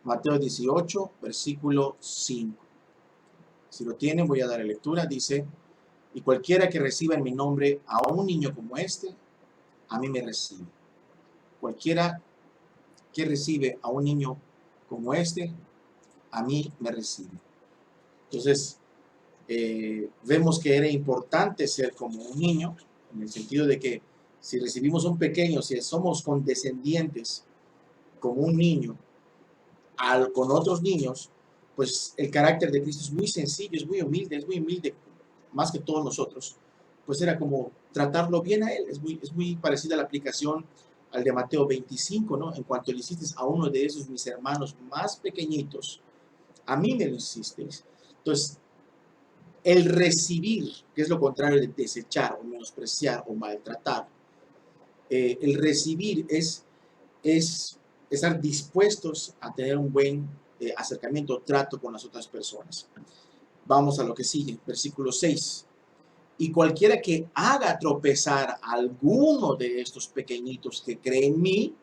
Mateo 18, versículo 5. Si lo tienen, voy a dar lectura. Dice, y cualquiera que reciba en mi nombre a un niño como este, a mí me recibe. Cualquiera que recibe a un niño como este, a mí me recibe. Entonces, vemos que era importante ser como un niño, en el sentido de que si recibimos un pequeño, si somos condescendientes como un niño con otros niños, pues el carácter de Cristo es muy sencillo, es muy humilde, más que todos nosotros. Pues era como tratarlo bien a él, es muy parecida a la aplicación al de Mateo 25, ¿no? En cuanto le hiciste a uno de esos mis hermanos más pequeñitos, a mí me lo hicisteis. Entonces, el recibir, que es lo contrario de desechar o menospreciar o maltratar, el recibir es estar dispuestos a tener un buen acercamiento, trato con las otras personas. Vamos a lo que sigue, versículo 6. Y cualquiera que haga tropezar a alguno de estos pequeñitos que cree en mí,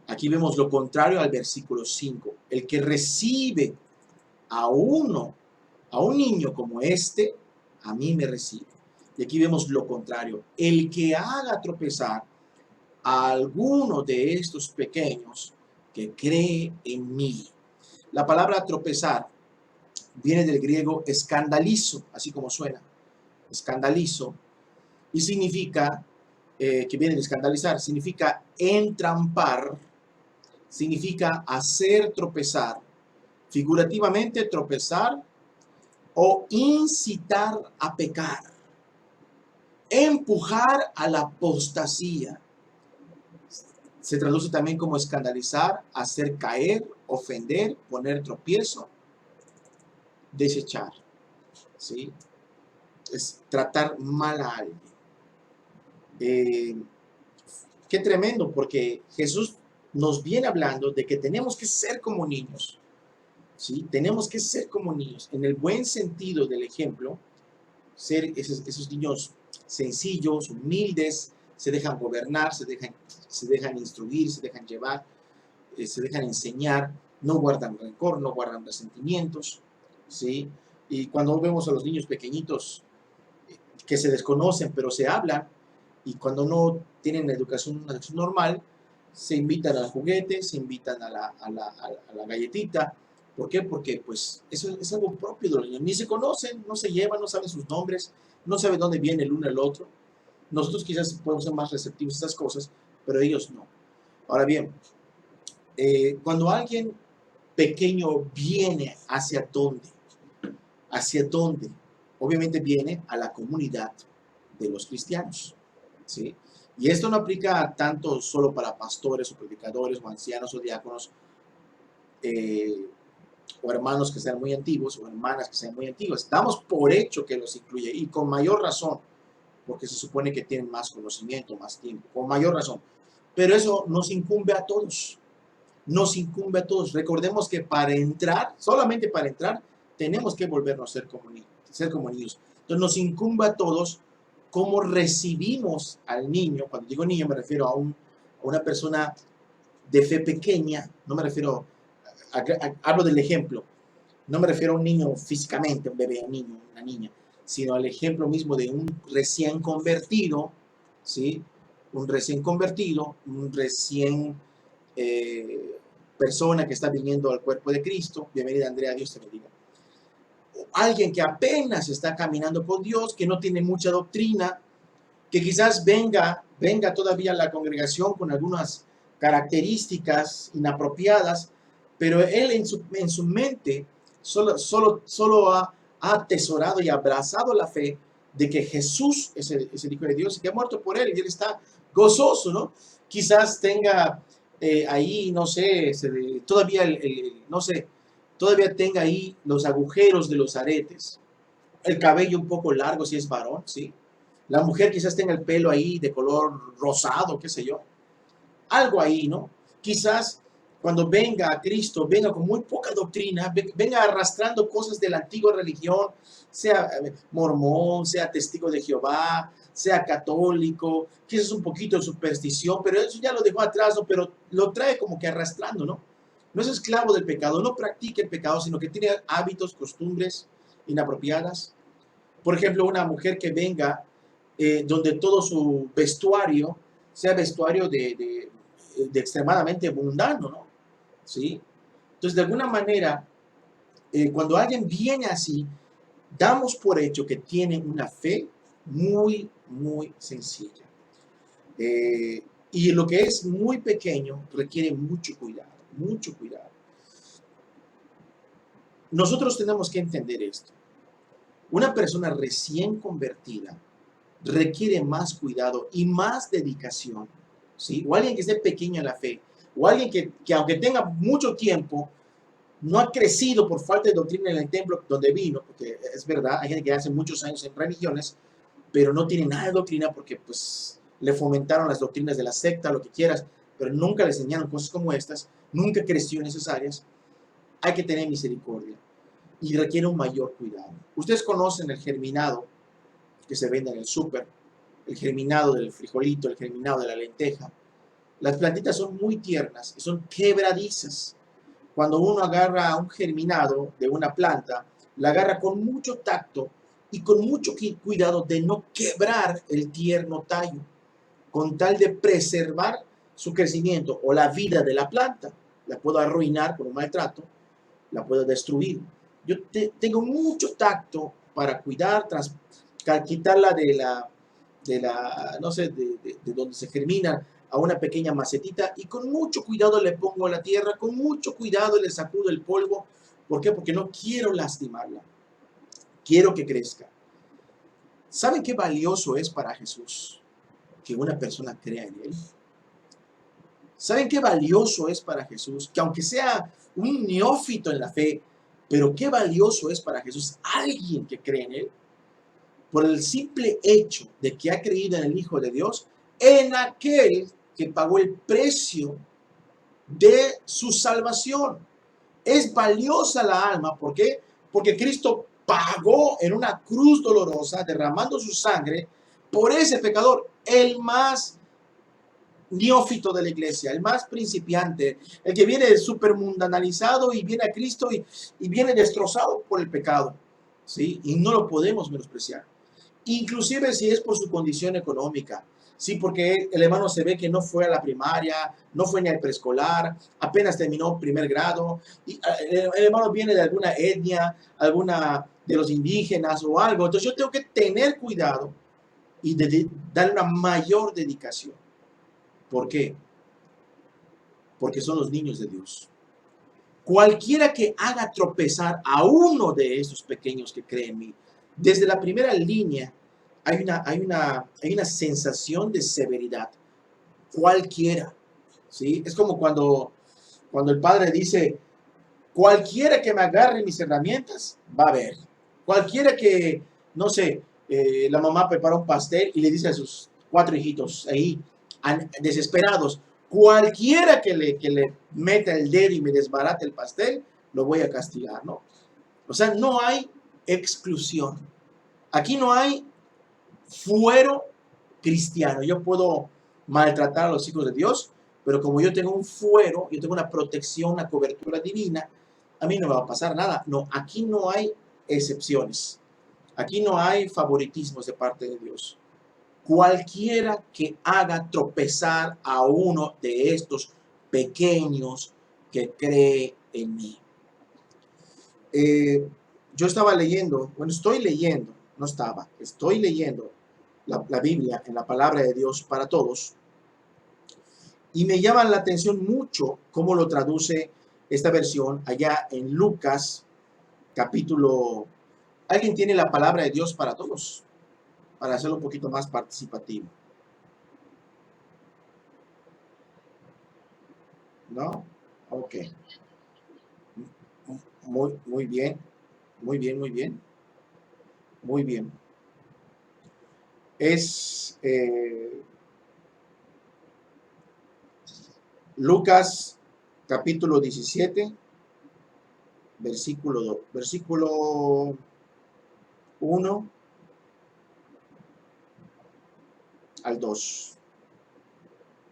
aquí vemos lo contrario al versículo 5. El que recibe a un niño como este, a mí me recibe. Y aquí vemos lo contrario. El que haga tropezar a alguno de estos pequeños que cree en mí. La palabra tropezar viene del griego escandalizo, así como suena, escandalizo, y significa, que viene de escandalizar, significa entrampar, significa hacer tropezar, figurativamente tropezar o incitar a pecar, empujar a la apostasía. Se traduce también como escandalizar, hacer caer, ofender, poner tropiezo, desechar, ¿sí? Es tratar mal a alguien. Qué tremendo, porque Jesús nos viene hablando de que tenemos que ser como niños, ¿sí? Tenemos que ser como niños, en el buen sentido del ejemplo, ser esos niños sencillos, humildes, se dejan gobernar, se dejan instruir, se dejan llevar, se dejan enseñar, no guardan rencor, no guardan resentimientos, ¿sí? Y cuando vemos a los niños pequeñitos que se desconocen, pero se hablan, y cuando no tienen una educación normal, se invitan al juguete, se invitan a la galletita. ¿Por qué? Porque pues eso es algo propio de los niños. Ni se conocen, no se llevan, no saben sus nombres, no saben dónde viene el uno el otro. Nosotros quizás podemos ser más receptivos a estas cosas, pero ellos no. Ahora bien, cuando alguien pequeño viene, ¿hacia dónde? ¿Hacia dónde? Obviamente viene a la comunidad de los cristianos, ¿sí? Y esto no aplica tanto solo para pastores o predicadores o ancianos o diáconos eh, o hermanos que sean muy antiguos o hermanas que sean muy antiguas. Damos por hecho que los incluye y con mayor razón, porque se supone que tienen más conocimiento, más tiempo, con mayor razón. Pero eso nos incumbe a todos. Nos incumbe a todos. Recordemos que para entrar, solamente para entrar, tenemos que volvernos a ser como niños. Entonces nos incumbe a todos cómo recibimos al niño. Cuando digo niño me refiero a una persona de fe pequeña, no me refiero, hablo del ejemplo, no me refiero a un niño físicamente, un bebé, un niño, una niña, sino al ejemplo mismo de un recién convertido, ¿sí? Un recién convertido, un recién persona que está viniendo al cuerpo de Cristo. Bienvenida, Andrea, Dios te bendiga. Alguien que apenas está caminando con Dios, que no tiene mucha doctrina, que quizás venga todavía a la congregación con algunas características inapropiadas, pero él en su mente solo ha atesorado y abrazado la fe de que Jesús es el Hijo de Dios y que ha muerto por él y él está gozoso, ¿no? Quizás tenga ahí, no sé, todavía, no sé, todavía tenga ahí los agujeros de los aretes, el cabello un poco largo si es varón, ¿sí? La mujer quizás tenga el pelo ahí de color rosado, qué sé yo. Algo ahí, ¿no? Quizás cuando venga a Cristo, venga con muy poca doctrina, venga arrastrando cosas de la antigua religión, sea mormón, sea testigo de Jehová, sea católico, quizás un poquito de superstición, pero eso ya lo dejó atrás, ¿no? Pero lo trae como que arrastrando, ¿no? No es esclavo del pecado, no practica el pecado, sino que tiene hábitos, costumbres inapropiadas. Por ejemplo, una mujer que venga donde todo su vestuario sea vestuario de extremadamente mundano, ¿no? ¿Sí? Entonces, de alguna manera, cuando alguien viene así, damos por hecho que tiene una fe muy, muy sencilla. Y lo que es muy pequeño requiere mucho cuidado, mucho cuidado. Nosotros tenemos que entender esto. Una persona recién convertida requiere más cuidado y más dedicación, ¿sí? O alguien que esté pequeño en la fe, o alguien que aunque tenga mucho tiempo, no ha crecido por falta de doctrina en el templo donde vino, porque es verdad, hay gente que hace muchos años en religiones, pero no tiene nada de doctrina porque pues le fomentaron las doctrinas de la secta, lo que quieras, pero nunca le enseñaron cosas como estas, nunca creció en esas áreas. Hay que tener misericordia y requiere un mayor cuidado. Ustedes conocen el germinado que se vende en el súper, el germinado del frijolito, el germinado de la lenteja. Las plantitas son muy tiernas y son quebradizas. Cuando uno agarra un germinado de una planta, la agarra con mucho tacto y con mucho cuidado de no quebrar el tierno tallo, con tal de preservar su crecimiento o la vida de la planta. La puedo arruinar con un maltrato, la puedo destruir. Yo tengo mucho tacto para cuidar, quitarla no sé, de donde se germina a una pequeña macetita y con mucho cuidado le pongo a la tierra, con mucho cuidado le sacudo el polvo. ¿Por qué? Porque no quiero lastimarla, quiero que crezca. ¿Saben qué valioso es para Jesús que una persona crea en Él? ¿Saben qué valioso es para Jesús? Que aunque sea un neófito en la fe, pero qué valioso es para Jesús alguien que cree en Él por el simple hecho de que ha creído en el Hijo de Dios, en aquel que pagó el precio de su salvación. Es valiosa la alma, ¿por qué? Porque Cristo pagó en una cruz dolorosa, derramando su sangre por ese pecador, el más neófito de la iglesia, el más principiante, el que viene súper mundanalizado y viene a Cristo y viene destrozado por el pecado, ¿sí? Y no lo podemos menospreciar. Inclusive si es por su condición económica, sí, porque el hermano se ve que no fue a la primaria, no fue ni al preescolar, apenas terminó primer grado, y el hermano viene de alguna etnia, alguna de los indígenas o algo, entonces yo tengo que tener cuidado y darle una mayor dedicación. ¿Por qué? Porque son los niños de Dios. Cualquiera que haga tropezar a uno de esos pequeños que creen en mí, desde la primera línea hay una sensación de severidad. Cualquiera, ¿sí? Es como cuando el padre dice, cualquiera que me agarre mis herramientas, va a ver. Cualquiera que, no sé, la mamá prepara un pastel y le dice a sus 4 hijitos ahí, desesperados, cualquiera que le meta el dedo y me desbarate el pastel, lo voy a castigar, ¿no? O sea, no hay exclusión. Aquí no hay fuero cristiano. Yo puedo maltratar a los hijos de Dios, pero como yo tengo un fuero, yo tengo una protección, una cobertura divina, a mí no me va a pasar nada. No, aquí no hay excepciones. Aquí no hay favoritismos de parte de Dios. Cualquiera que haga tropezar a uno de estos pequeños que cree en mí. Yo estaba leyendo, bueno, estoy leyendo, no estaba, estoy leyendo la Biblia en la palabra de Dios para todos y me llama la atención mucho cómo lo traduce esta versión allá en Lucas capítulo. ¿Alguien tiene la palabra de Dios para todos? Para hacerlo un poquito más participativo. ¿No? Ok. Muy bien. Muy bien, muy bien. Muy bien. Es Lucas capítulo 17, versículo 1 al 2.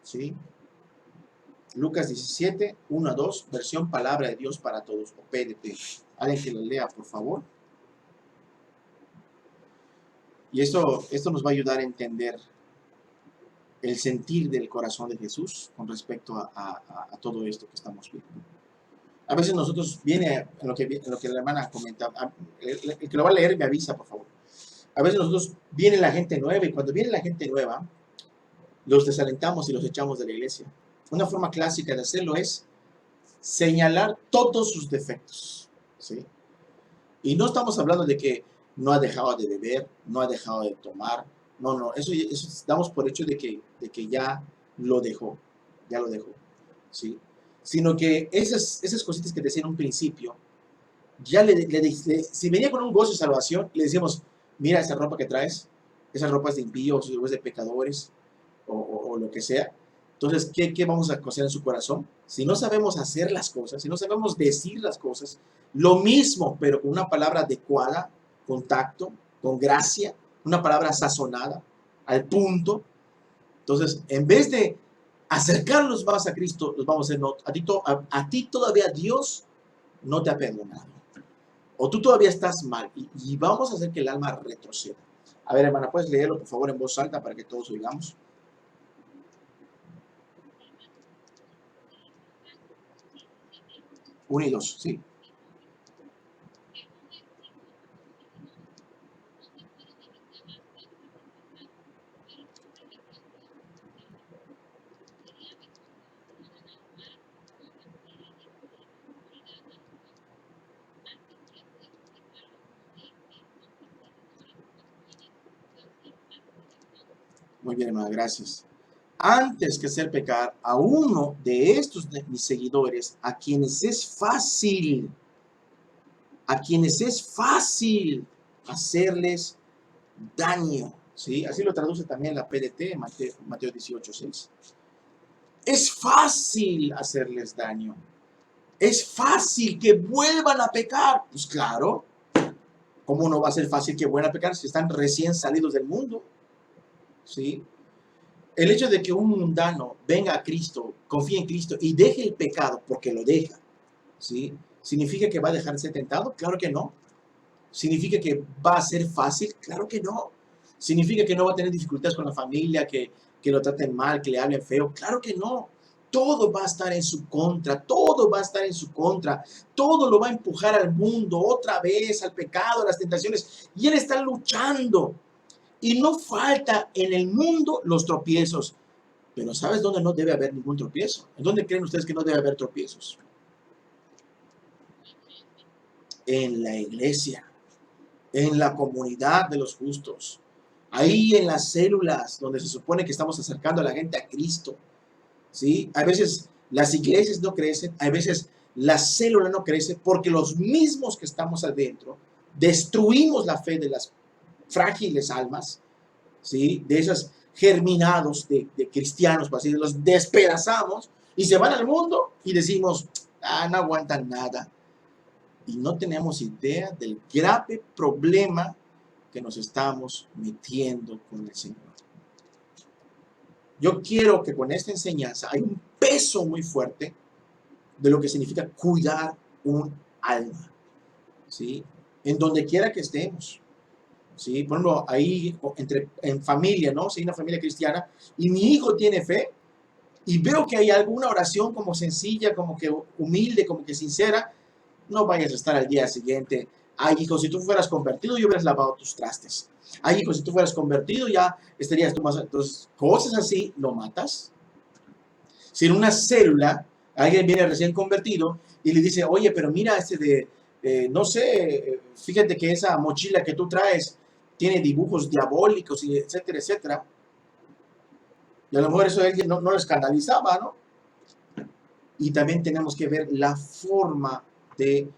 ¿Sí? Lucas 17, 1 a 2, versión Palabra de Dios para Todos, o PDT. Alguien que lo lea, por favor. Y esto nos va a ayudar a entender el sentir del corazón de Jesús con respecto a todo esto que estamos viendo. A veces nosotros, viene en lo que la hermana comentaba, el que lo va a leer me avisa, por favor. A veces nosotros viene la gente nueva, y cuando viene la gente nueva, los desalentamos y los echamos de la iglesia. Una forma clásica de hacerlo es señalar todos sus defectos, ¿sí? Y no estamos hablando de que no ha dejado de beber, no ha dejado de tomar, no, eso damos por hecho de que ya lo dejó, ¿sí? Sino que esas cositas que decía en un principio, ya si venía con un gozo de salvación, le decimos, mira esa ropa que traes, esa ropa es de impíos, es de pecadores, o lo que sea. Entonces, ¿qué vamos a coser en su corazón? Si no sabemos hacer las cosas, si no sabemos decir las cosas, lo mismo, pero con una palabra adecuada, con tacto, con gracia, una palabra sazonada, al punto. Entonces, en vez de acercarnos más a Cristo, los vamos a hacer, no, a ti todavía Dios no te ha perdonado. O tú todavía estás mal, y vamos a hacer que el alma retroceda. A ver, hermana, ¿puedes leerlo, por favor, en voz alta para que todos oigamos? 1 y 2, ¿sí? Muy bien, hermana, gracias. Antes que hacer pecar a uno de estos de mis seguidores, a quienes es fácil hacerles daño, ¿sí? Así lo traduce también la PDT, Mateo 18:6. Es fácil hacerles daño. Es fácil que vuelvan a pecar. Pues claro, ¿cómo no va a ser fácil que vuelvan a pecar si están recién salidos del mundo? ¿Sí? El hecho de que un mundano venga a Cristo, confíe en Cristo y deje el pecado porque lo deja, ¿sí? ¿Significa que va a dejar de ser tentado? Claro que no. ¿Significa que va a ser fácil? Claro que no. ¿Significa que no va a tener dificultades con la familia, que lo traten mal, que le hablen feo? Claro que no. Todo va a estar en su contra, todo va a estar en su contra, todo lo va a empujar al mundo, otra vez, al pecado, a las tentaciones, y él está luchando. Y no falta en el mundo los tropiezos. Pero ¿sabes dónde no debe haber ningún tropiezo? ¿En dónde creen ustedes que no debe haber tropiezos? En la iglesia, en la comunidad de los justos, ahí en las células donde se supone que estamos acercando a la gente a Cristo, ¿sí? A veces las iglesias no crecen, a veces la célula no crece porque los mismos que estamos adentro destruimos la fe de las frágiles almas, ¿sí? De esos germinados de cristianos, así los despedazamos y se van al mundo y decimos, no aguantan nada. Y no tenemos idea del grave problema que nos estamos metiendo con el Señor. Yo quiero que con esta enseñanza hay un peso muy fuerte de lo que significa cuidar un alma, ¿sí? En donde quiera que estemos, ¿sí? Por ejemplo, ahí en familia, ¿no? Si hay una familia cristiana y mi hijo tiene fe y veo que hay alguna oración como sencilla, como que humilde, como que sincera, no vayas a estar al día siguiente, ay hijo, si tú fueras convertido, yo hubieras lavado tus trastes. Ay hijo, si tú fueras convertido, ya estarías tú más... Entonces, cosas así, lo matas. Si en una célula alguien viene recién convertido y le dice, oye, pero mira no sé, fíjate que esa mochila que tú traes tiene dibujos diabólicos, y etcétera, etcétera. Y a lo mejor eso a alguien no lo escandalizaba, ¿no? Y también tenemos que ver la forma de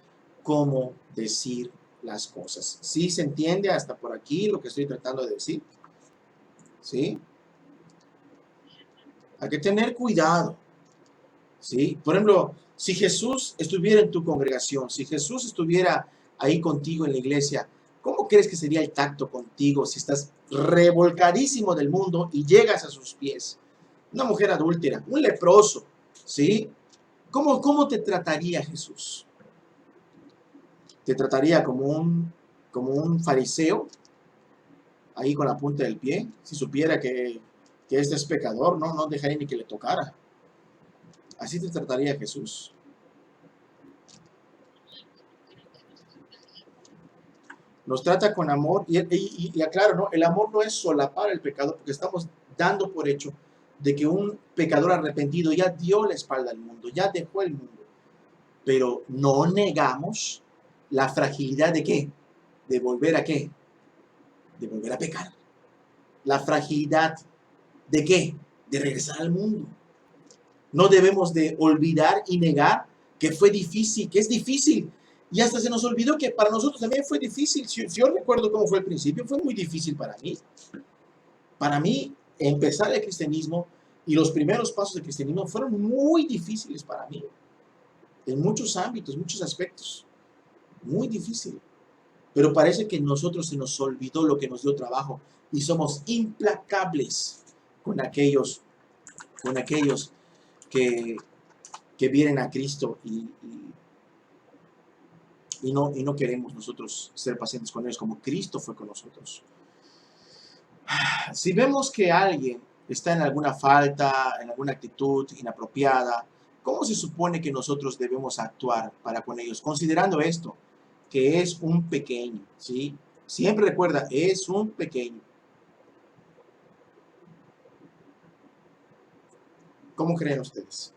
cómo decir las cosas. ¿Sí se entiende hasta por aquí lo que estoy tratando de decir? ¿Sí? Hay que tener cuidado. ¿Sí? Por ejemplo, si Jesús estuviera en tu congregación, si Jesús estuviera ahí contigo en la iglesia, ¿cómo crees que sería el tacto contigo si estás revolcadísimo del mundo y llegas a sus pies? Una mujer adúltera, un leproso, ¿Sí? ¿Cómo te trataría Jesús? ¿Te trataría como un fariseo, ahí con la punta del pie? Si supiera que este es pecador, no dejaría ni que le tocara. Así te trataría Jesús. Nos trata con amor y aclaro, ¿no? El amor no es solapar el pecado, porque estamos dando por hecho de que un pecador arrepentido ya dio la espalda al mundo, ya dejó el mundo. Pero no negamos la fragilidad de qué, de volver a qué, de volver a pecar. La fragilidad de qué, de regresar al mundo. No debemos de olvidar y negar que fue difícil, que es difícil. Y hasta se nos olvidó que para nosotros también fue difícil. Si yo recuerdo cómo fue el principio, fue muy difícil para mí. Para mí, empezar el cristianismo y los primeros pasos del cristianismo fueron muy difíciles para mí. En muchos ámbitos, muchos aspectos. Muy difícil. Pero parece que a nosotros se nos olvidó lo que nos dio trabajo y somos implacables con aquellos que, que vienen a Cristo y no queremos nosotros ser pacientes con ellos como Cristo fue con nosotros. Si vemos que alguien está en alguna falta, en alguna actitud inapropiada, ¿cómo se supone que nosotros debemos actuar para con ellos? Considerando esto, que es un pequeño, ¿sí? Siempre recuerda, es un pequeño. ¿Cómo creen ustedes?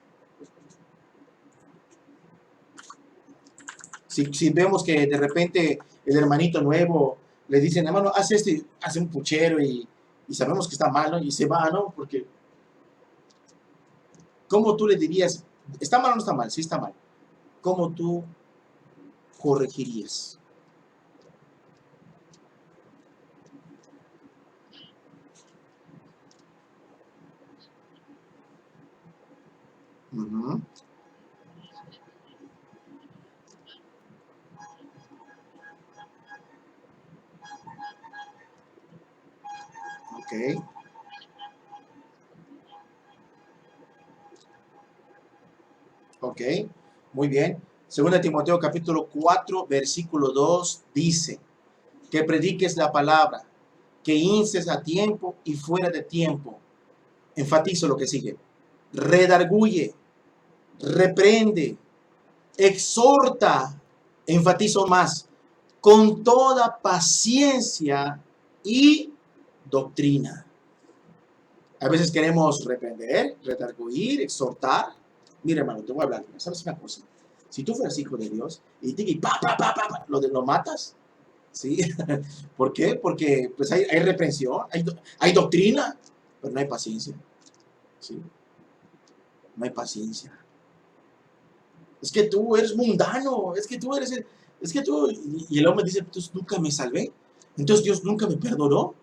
Si vemos que de repente el hermanito nuevo le dicen, hermano, hace un puchero y sabemos que está mal, ¿no? Y se va, ¿no? Porque, ¿cómo tú le dirías, está mal o no está mal? Sí está mal. ¿Cómo tú corregirías? Uh-huh. Ok, ok, muy bien. Segunda Timoteo capítulo 4, versículo 2 dice, que prediques la palabra, que instes a tiempo y fuera de tiempo. Enfatizo lo que sigue. Redarguye, reprende, exhorta, enfatizo más, con toda paciencia y doctrina. A veces queremos reprender, redarguir, exhortar. Mira, hermano, te voy a hablar. ¿Sabes una cosa? Si tú fueras hijo de Dios y lo matas, ¿sí? ¿Por qué? Porque pues hay reprensión, hay doctrina, pero no hay paciencia, ¿sí? No hay paciencia. Es que tú eres mundano, es que tú, y el hombre dice, entonces nunca me salvé, entonces Dios nunca me perdonó,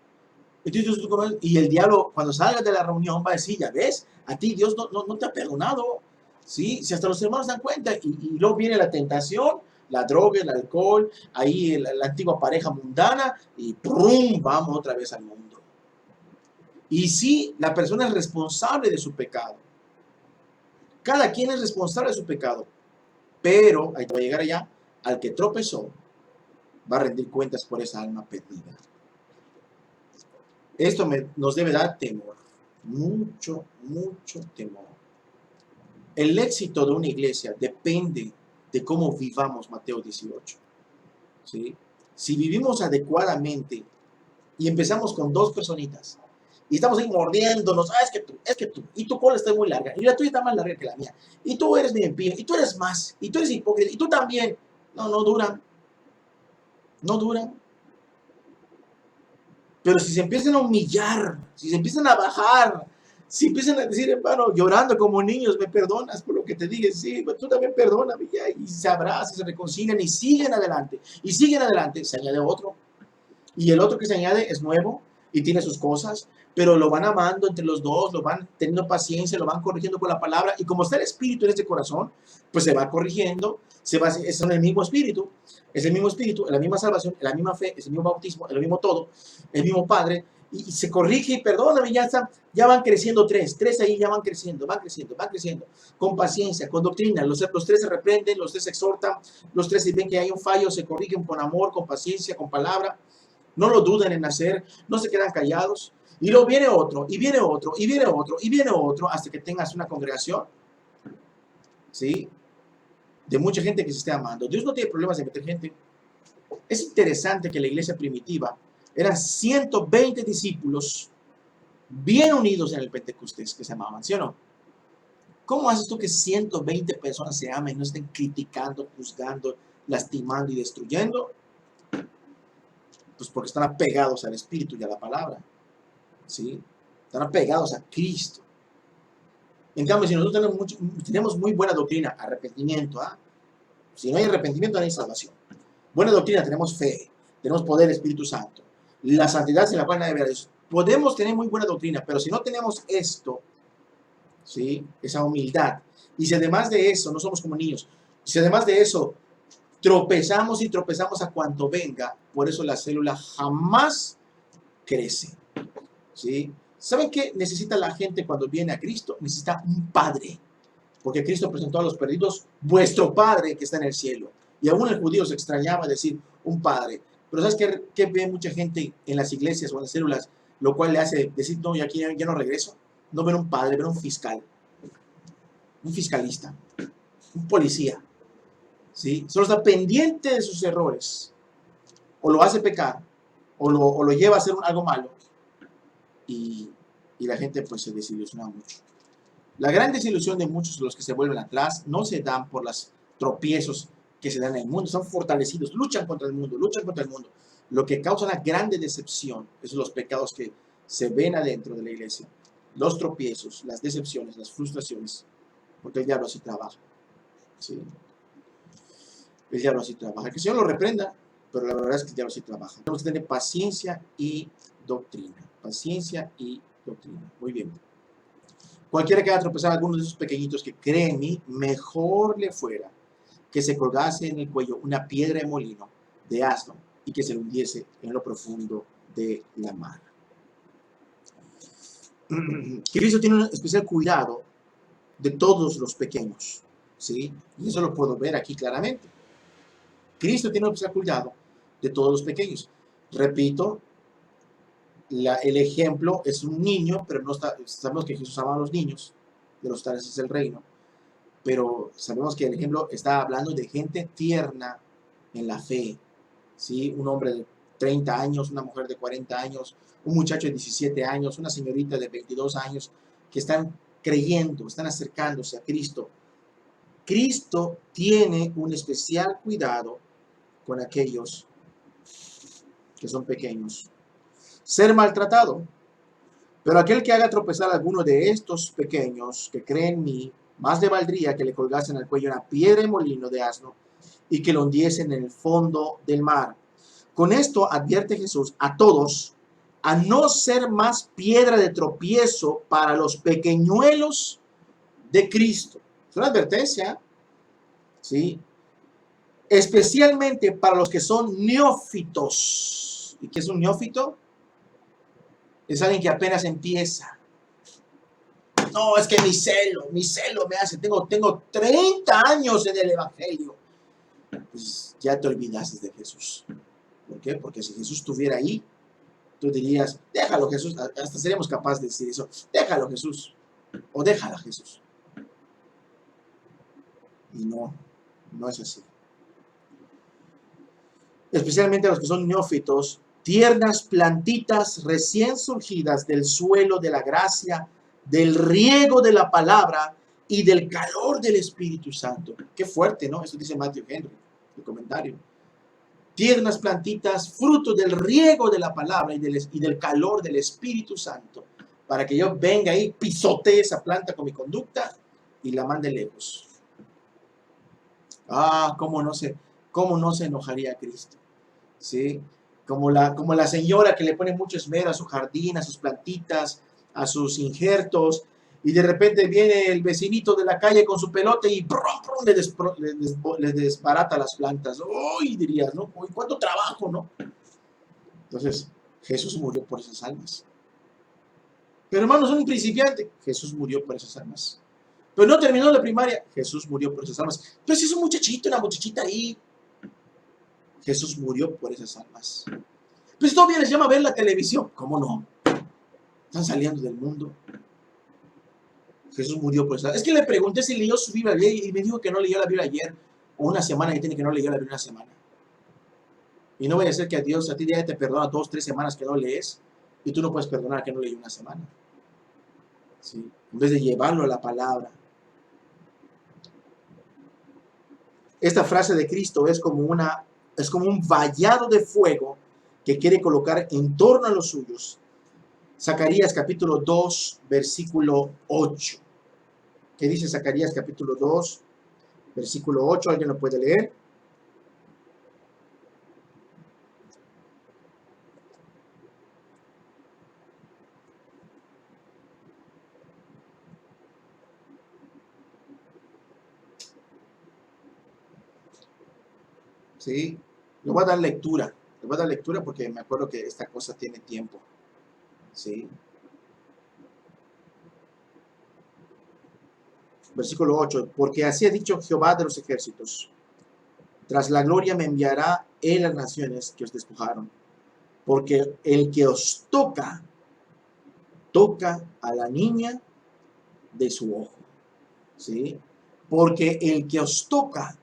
entonces Dios nunca me... Y el diablo, cuando salgas de la reunión, va a decir, ya ves, a ti Dios no te ha perdonado, ¿sí? Si hasta los hermanos dan cuenta, y luego viene la tentación, la droga, el alcohol, ahí la antigua pareja mundana, y ¡prum! Vamos otra vez al mundo. Y sí, la persona es responsable de su pecado. Cada quien es responsable de su pecado. Pero, ahí te va a llegar allá, al que tropezó, va a rendir cuentas por esa alma perdida. Esto nos debe dar temor, mucho, mucho temor. El éxito de una iglesia depende de cómo vivamos Mateo 18. ¿Sí? Si vivimos adecuadamente y empezamos con dos personitas y estamos ahí mordiéndonos, es que tú, y tu cola está muy larga, y la tuya está más larga que la mía, y tú eres bien pío, y tú eres más, y tú eres hipócrita, y tú también. No duran, no duran. Pero si se empiezan a humillar, si se empiezan a bajar, si empiezan a decir, hermano, llorando como niños, me perdonas por lo que te dije, sí, tú también perdóname, ya, y se abrazan, se reconcilian y siguen adelante, se añade otro, y el otro que se añade es nuevo y tiene sus cosas, pero lo van amando entre los dos, lo van teniendo paciencia, lo van corrigiendo con la palabra, y como está el espíritu en este corazón, pues se va corrigiendo, es el mismo espíritu, es la misma salvación, es la misma fe, es el mismo bautismo, es lo mismo todo, el mismo Padre, y se corrige y perdóname, ya van creciendo tres ahí ya van creciendo, con paciencia, con doctrina, los tres se reprenden, los tres se exhortan, los tres si ven que hay un fallo se corrigen con amor, con paciencia, con palabra, no lo duden en hacer, no se quedan callados, y luego viene otro, y viene otro, y viene otro, y viene otro, hasta que tengas una congregación, ¿sí? De mucha gente que se esté amando. Dios no tiene problemas de meter gente. Es interesante que la iglesia primitiva eran 120 discípulos bien unidos en el Pentecostés que se amaban, ¿sí o no? ¿Cómo haces tú que 120 personas se amen, no estén criticando, juzgando, lastimando y destruyendo? Pues porque están apegados al Espíritu y a la palabra, ¿sí? Están apegados a Cristo. En cambio, si nosotros tenemos muy buena doctrina, arrepentimiento, si no hay arrepentimiento, no hay salvación. Buena doctrina, tenemos fe, tenemos poder del Espíritu Santo, la santidad sin la cual nadie verá a Dios. Podemos tener muy buena doctrina, pero si no tenemos esto, ¿sí? Esa humildad, y si además de eso no somos como niños, si además de eso tropezamos y tropezamos a cuanto venga, por eso la célula jamás crece, ¿sí? ¿Saben qué necesita la gente cuando viene a Cristo? Necesita un padre, porque Cristo presentó a los perdidos, vuestro Padre que está en el cielo. Y aún el judío se extrañaba decir un padre. Pero ¿sabes qué ve mucha gente en las iglesias o en las células? Lo cual le hace decir, no, yo aquí ya no regreso. No ven un padre, ven un fiscal, un fiscalista, un policía, ¿sí? Solo está pendiente de sus errores. O lo hace pecar, o lo lleva a hacer algo malo. Y la gente pues se desilusiona mucho. La gran desilusión de muchos de los que se vuelven atrás no se dan por los tropiezos que se dan en el mundo, son fortalecidos, luchan contra el mundo. Lo que causa una grande decepción son los pecados que se ven adentro de la iglesia, los tropiezos, las decepciones, las frustraciones, porque el diablo así trabaja, ¿sí? El diablo así trabaja. Que el Señor lo reprenda, pero la verdad es que el diablo así trabaja. Tenemos que tener paciencia y doctrina. Paciencia y doctrina. Muy bien. Cualquiera que haga tropezar a alguno de esos pequeñitos que cree en mí, mejor le fuera que se colgase en el cuello una piedra de molino de asno y que se lo hundiese en lo profundo de la mar. Cristo tiene un especial cuidado de todos los pequeños, ¿sí? Y eso lo puedo ver aquí claramente. Cristo tiene un especial cuidado de todos los pequeños. Repito, el ejemplo es un niño, pero no sabemos que Jesús ama a los niños, de los tales es el reino, pero sabemos que el ejemplo está hablando de gente tierna en la fe, ¿sí? Un hombre de 30 años, una mujer de 40 años, un muchacho de 17 años, una señorita de 22 años, que están creyendo, están acercándose a Cristo. Cristo tiene un especial cuidado con aquellos que son pequeños. Ser maltratado. Pero aquel que haga tropezar a alguno de estos pequeños que creen en mí, más le valdría que le colgasen al cuello una piedra de molino de asno y que lo hundiesen en el fondo del mar. Con esto advierte Jesús a todos a no ser más piedra de tropiezo para los pequeñuelos de Cristo. Es una advertencia, ¿sí? Especialmente para los que son neófitos. ¿Y qué es un neófito? Es alguien que apenas empieza. No, es que mi celo me hace, tengo 30 años en el Evangelio. Pues ya te olvidaste de Jesús. ¿Por qué? Porque si Jesús estuviera ahí, tú dirías, déjalo Jesús, hasta seríamos capaces de decir eso, déjalo Jesús, o déjala Jesús. Y no es así. Especialmente a los que son neófitos, tiernas plantitas recién surgidas del suelo de la gracia, del riego de la palabra y del calor del Espíritu Santo. Qué fuerte, ¿no? Eso dice Matthew Henry, el comentario. Tiernas plantitas, fruto del riego de la palabra y del calor del Espíritu Santo, para que yo venga ahí, pisotee esa planta con mi conducta y la mande lejos. ¿Cómo no se enojaría Cristo? ¿Sí? Como la señora que le pone mucho esmero a su jardín, a sus plantitas, a sus injertos, y de repente viene el vecinito de la calle con su pelote y le desbarata las plantas. ¡Uy! Dirías, ¿no? ¡Uy, cuánto trabajo!, ¿no? Entonces, Jesús murió por esas almas. Pero hermanos, son un principiante. Jesús murió por esas almas. Pero no terminó la primaria. Jesús murió por esas almas. Pero si es un muchachito, una muchachita ahí. Jesús murió por esas almas. Pero si todavía les llama a ver la televisión. ¿Cómo no? Están saliendo del mundo. Jesús murió por esas almas. Es que le pregunté si leyó su Biblia ayer y me dijo que no leyó la Biblia ayer. O una semana y tiene que no leyó la Biblia una semana. Y no vaya a ser que a Dios a ti ya te perdona 2, 3 semanas que no lees. Y tú no puedes perdonar que no leyó una semana. ¿Sí? En vez de llevarlo a la palabra. Esta frase de Cristo es como un vallado de fuego que quiere colocar en torno a los suyos. Zacarías capítulo 2, versículo 8. ¿Qué dice Zacarías capítulo 2, versículo 8? ¿Alguien lo puede leer? ¿Sí? Le voy a dar lectura. Le voy a dar lectura porque me acuerdo que esta cosa tiene tiempo. ¿Sí? Versículo 8. Porque así ha dicho Jehová de los ejércitos. Tras la gloria me enviará él a las naciones que os despojaron. Porque el que os toca a la niña de su ojo. ¿Sí? Porque el que os toca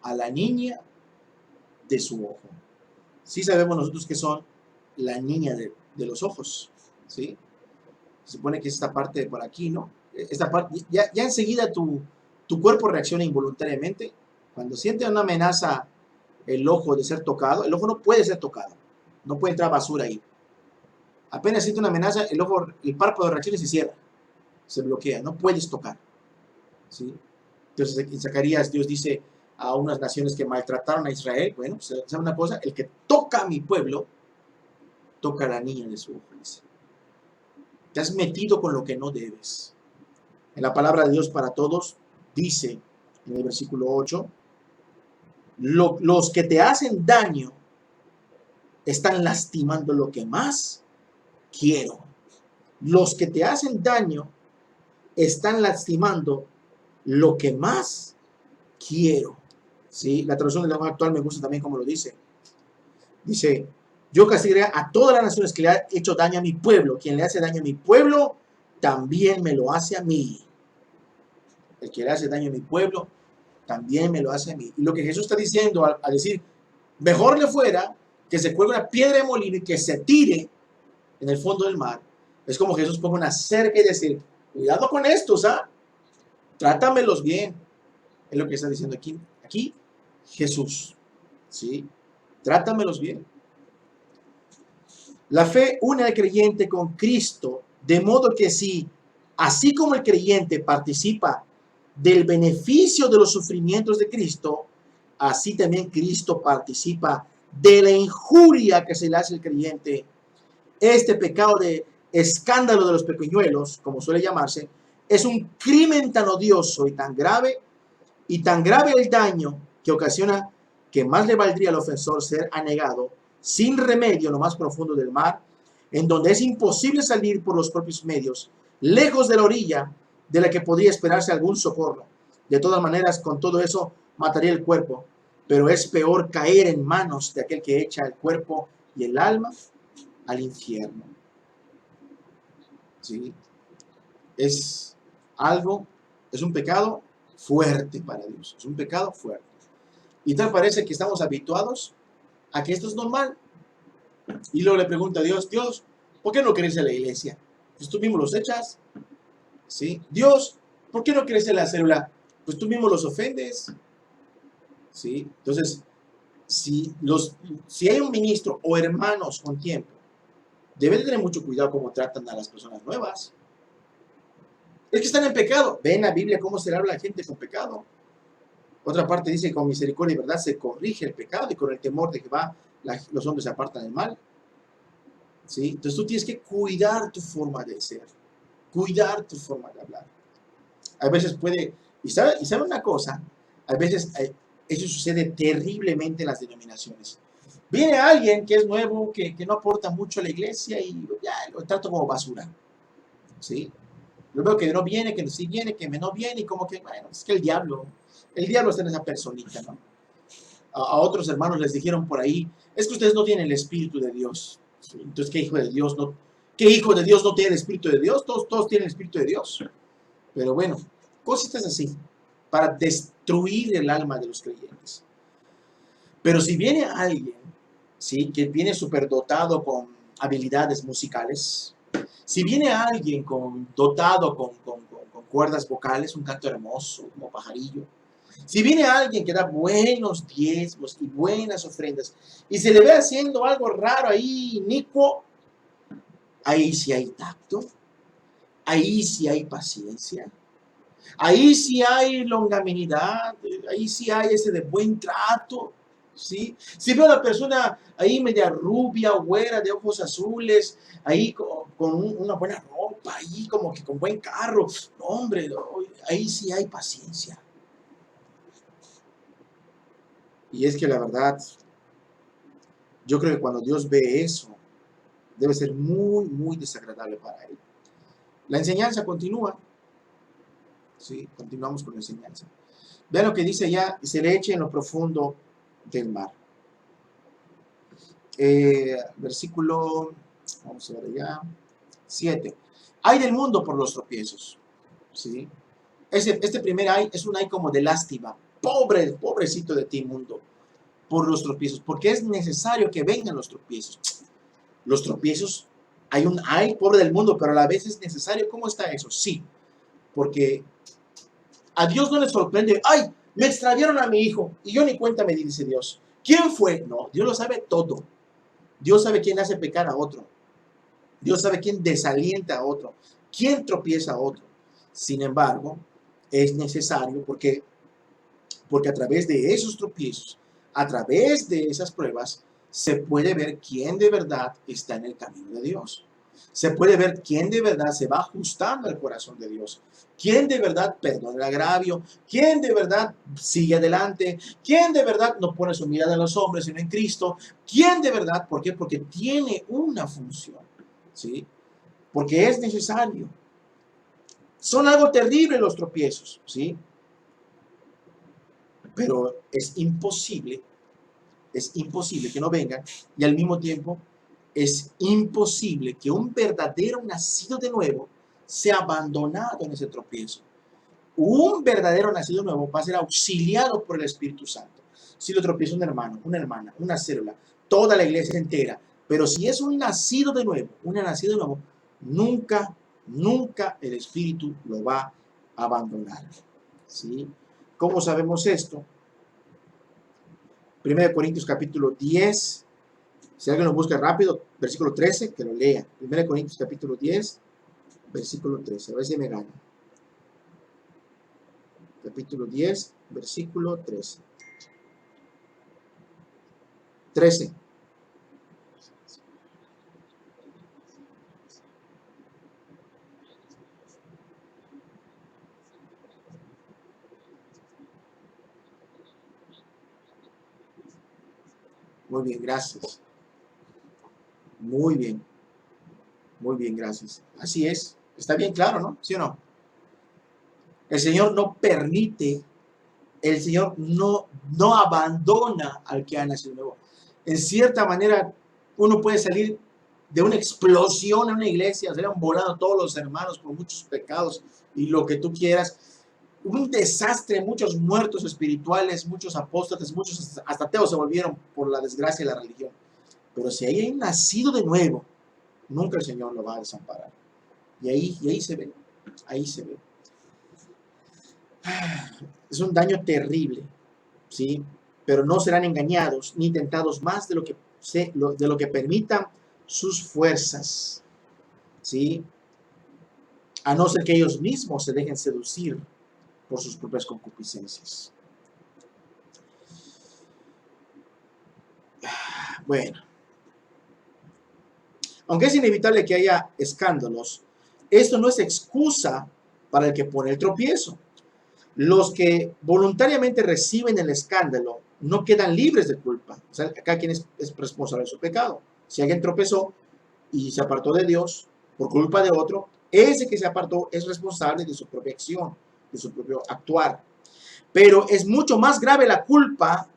a la niña de su ojo. Sí sabemos nosotros que son la niña de los ojos. ¿Sí? Se supone que es esta parte de por aquí, ¿no? Esta parte, ya enseguida tu cuerpo reacciona involuntariamente. Cuando siente una amenaza el ojo de ser tocado, el ojo no puede ser tocado. No puede entrar basura ahí. Apenas siente una amenaza, el párpado reacciona y se cierra. Se bloquea, no puedes tocar. ¿Sí? Entonces en Zacarías Dios dice a unas naciones que maltrataron a Israel, bueno, pues, ¿sabe una cosa? El que toca a mi pueblo, toca a la niña de su ojo. Dice. Te has metido con lo que no debes. En la palabra de Dios para todos, dice en el versículo 8, los que te hacen daño están lastimando lo que más quiero. Los que te hacen daño están lastimando lo que más quiero. ¿Sí? La traducción del lenguaje actual me gusta también como lo dice. Dice, yo castigaré a todas las naciones que le han hecho daño a mi pueblo. Quien le hace daño a mi pueblo, también me lo hace a mí. El que le hace daño a mi pueblo, también me lo hace a mí. Y lo que Jesús está diciendo al decir, mejor le fuera que se cuelgue una piedra de molino y que se tire en el fondo del mar. Es como Jesús ponga una cerca y decir, cuidado con estos, ¿ah? Trátamelos bien. Es lo que está diciendo aquí Jesús. ¿Sí? Trátamelos bien. La fe une al creyente con Cristo, de modo que si, así como el creyente participa del beneficio de los sufrimientos de Cristo, así también Cristo participa de la injuria que se le hace al creyente. Este pecado de escándalo de los pequeñuelos, como suele llamarse, es un crimen tan odioso y tan grave el daño que ocasiona que más le valdría al ofensor ser anegado sin remedio en lo más profundo del mar, en donde es imposible salir por los propios medios, lejos de la orilla de la que podría esperarse algún socorro. De todas maneras, con todo eso, mataría el cuerpo, pero es peor caer en manos de aquel que echa el cuerpo y el alma al infierno. ¿Sí? Es un pecado fuerte para Dios, es un pecado fuerte. Y tal parece que estamos habituados a que esto es normal. Y luego le pregunta a Dios, ¿por qué no querés en la iglesia? Pues tú mismo los echas. ¿Sí? Dios, ¿por qué no querés en la célula? Pues tú mismo los ofendes. ¿Sí? Entonces, si hay un ministro o hermanos con tiempo, deben tener mucho cuidado cómo tratan a las personas nuevas. Es que están en pecado. Ven la Biblia cómo se le habla a la gente con pecado. Otra parte dice, con misericordia y verdad se corrige el pecado y con el temor de Jehová los hombres se apartan del mal. ¿Sí? Entonces tú tienes que cuidar tu forma de ser, cuidar tu forma de hablar. A veces puede, y sabe una cosa, a veces eso sucede terriblemente en las denominaciones. Viene alguien que es nuevo, que no aporta mucho a la iglesia y ya lo trato como basura, ¿sí? Yo veo que no viene, que sí viene, que no viene, y como que, bueno, es que el diablo está en esa personita, ¿no? A otros hermanos les dijeron por ahí, es que ustedes no tienen el Espíritu de Dios. ¿Sí? Entonces, ¿qué hijo de Dios no? ¿Qué hijo de Dios no tiene el Espíritu de Dios? Todos tienen el Espíritu de Dios. Pero bueno, cositas así, para destruir el alma de los creyentes. Pero si viene alguien, ¿sí? Que viene superdotado con habilidades musicales, si viene alguien dotado con cuerdas vocales, un canto hermoso, como pajarillo, si viene alguien que da buenos diezmos y buenas ofrendas y se le ve haciendo algo raro ahí, inicuo, ahí sí hay tacto, ahí sí hay paciencia, ahí sí hay longanimidad, ahí sí hay ese de buen trato, ¿sí? Si veo a la persona ahí media rubia, güera, de ojos azules, ahí con una buena ropa, ahí como que con buen carro, no, hombre, no, ahí sí hay paciencia. Y es que la verdad, yo creo que cuando Dios ve eso, debe ser muy, muy desagradable para él. La enseñanza continúa, ¿sí? Continuamos con la enseñanza. Vean lo que dice ya, se le eche en lo profundo del mar. Versículo, vamos a ver allá, 7. Hay del mundo por los tropiezos, ¿sí? Este primer ay es un ay como de lástima. Pobrecito de ti, mundo, por los tropiezos, porque es necesario que vengan los tropiezos. Los tropiezos, hay un ay, pobre del mundo, pero a la vez es necesario. ¿Cómo está eso? Sí, porque a Dios no le sorprende, ay, me extraviaron a mi hijo, y yo ni cuenta me di, dice Dios. ¿Quién fue? No, Dios lo sabe todo. Dios sabe quién hace pecar a otro. Dios sabe quién desalienta a otro, quién tropieza a otro. Sin embargo, es necesario porque a través de esos tropiezos, a través de esas pruebas, se puede ver quién de verdad está en el camino de Dios. Se puede ver quién de verdad se va ajustando al corazón de Dios. Quién de verdad perdona el agravio. Quién de verdad sigue adelante. Quién de verdad no pone su mirada en los hombres, sino en Cristo. Quién de verdad, ¿por qué? Porque tiene una función. ¿Sí? Porque es necesario. Son algo terrible los tropiezos. ¿Sí? Pero es imposible que no vengan, y al mismo tiempo es imposible que un verdadero nacido de nuevo sea abandonado en ese tropiezo. Un verdadero nacido nuevo va a ser auxiliado por el Espíritu Santo. Si lo tropieza un hermano, una hermana, una célula, toda la iglesia entera, pero si es un nacido de nuevo, una nacido de nuevo, nunca el Espíritu lo va a abandonar. ¿Sí? ¿Cómo sabemos esto? 1 Corintios capítulo 10, si alguien lo busca rápido, versículo 13, que lo lea. 1 Corintios capítulo 10, versículo 13, a ver si me gana. Capítulo 10, versículo 13. 13. Muy bien, gracias. Muy bien, gracias. Así es. Está bien claro, ¿no? ¿Sí o no? El Señor no permite, el Señor no abandona al que ha nacido nuevo. En cierta manera, uno puede salir de una explosión en una iglesia, se han volado todos los hermanos por muchos pecados y lo que tú quieras. Un desastre, muchos muertos espirituales, muchos apóstatas, muchos hasta ateos se volvieron por la desgracia de la religión. Pero si hay nacido de nuevo, nunca el Señor lo va a desamparar. Y ahí se ve, ahí se ve. Es un daño terrible, ¿sí? Pero no serán engañados ni tentados más de lo que permitan sus fuerzas, ¿sí? A no ser que ellos mismos se dejen seducir por sus propias concupiscencias. Bueno, aunque es inevitable que haya escándalos, esto no es excusa para el que pone el tropiezo. Los que voluntariamente reciben el escándalo no quedan libres de culpa. O sea, cada quien es responsable de su pecado. Si alguien tropezó y se apartó de Dios por culpa de otro, ese que se apartó es responsable de su propia acción, de su propio actuar. Pero es mucho más grave la culpa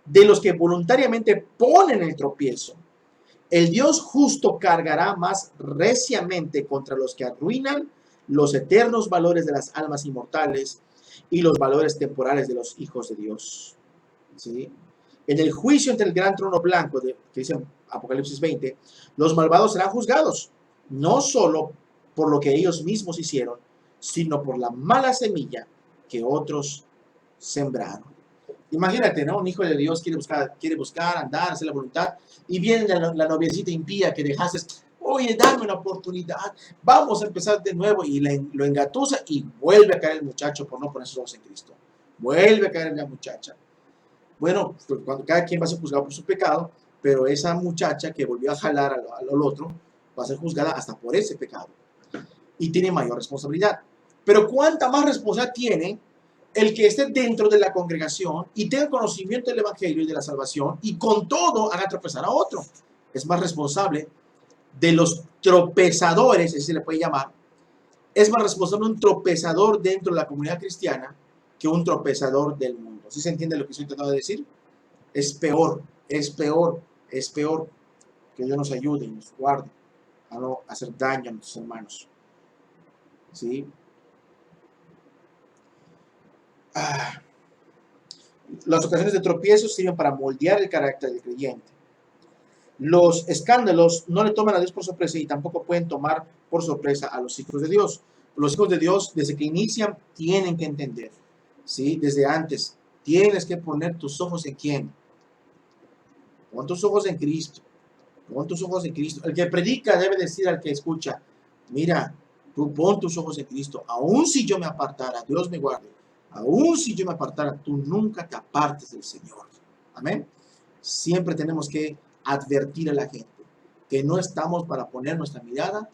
de los que voluntariamente ponen el tropiezo. El Dios justo cargará más reciamente contra los que arruinan los eternos valores de las almas inmortales y los valores temporales de los hijos de Dios. ¿Sí? En el juicio entre el gran trono blanco, que dice Apocalipsis 20, los malvados serán juzgados, no solo por lo que ellos mismos hicieron, sino por la mala semilla que otros sembraron. Imagínate, ¿no? Un hijo de Dios quiere buscar, andar, hacer la voluntad, y viene la noviecita impía que dejaste, oye, dame una oportunidad, vamos a empezar de nuevo, y lo engatusa y vuelve a caer el muchacho por no poner sus ojos en Cristo. Vuelve a caer la muchacha. Bueno, cuando cada quien va a ser juzgado por su pecado, pero esa muchacha que volvió a jalar al otro va a ser juzgada hasta por ese pecado y tiene mayor responsabilidad. Pero ¿cuánta más responsabilidad tiene el que esté dentro de la congregación y tenga conocimiento del evangelio y de la salvación y con todo haga tropezar a otro? Es más responsable de los tropezadores, así se le puede llamar. Es más responsable un tropezador dentro de la comunidad cristiana que un tropezador del mundo. ¿Sí se entiende lo que estoy tratando de decir? Es peor, es peor, es peor. Que Dios nos ayude y nos guarde a no hacer daño a nuestros hermanos. ¿Sí? Las ocasiones de tropiezo sirven para moldear el carácter del creyente. Los escándalos no le toman a Dios por sorpresa y tampoco pueden tomar por sorpresa a los hijos de Dios. Los hijos de Dios, desde que inician, tienen que entender, ¿sí? Desde antes, tienes que poner tus ojos en quién. Pon tus ojos en Cristo. Pon tus ojos en Cristo. El que predica debe decir al que escucha, mira, tú pon tus ojos en Cristo. Aun si yo me apartara, Dios me guarde. Aun si yo me apartara, tú nunca te apartes del Señor. Amén. Siempre tenemos que advertir a la gente que no estamos para poner nuestra mirada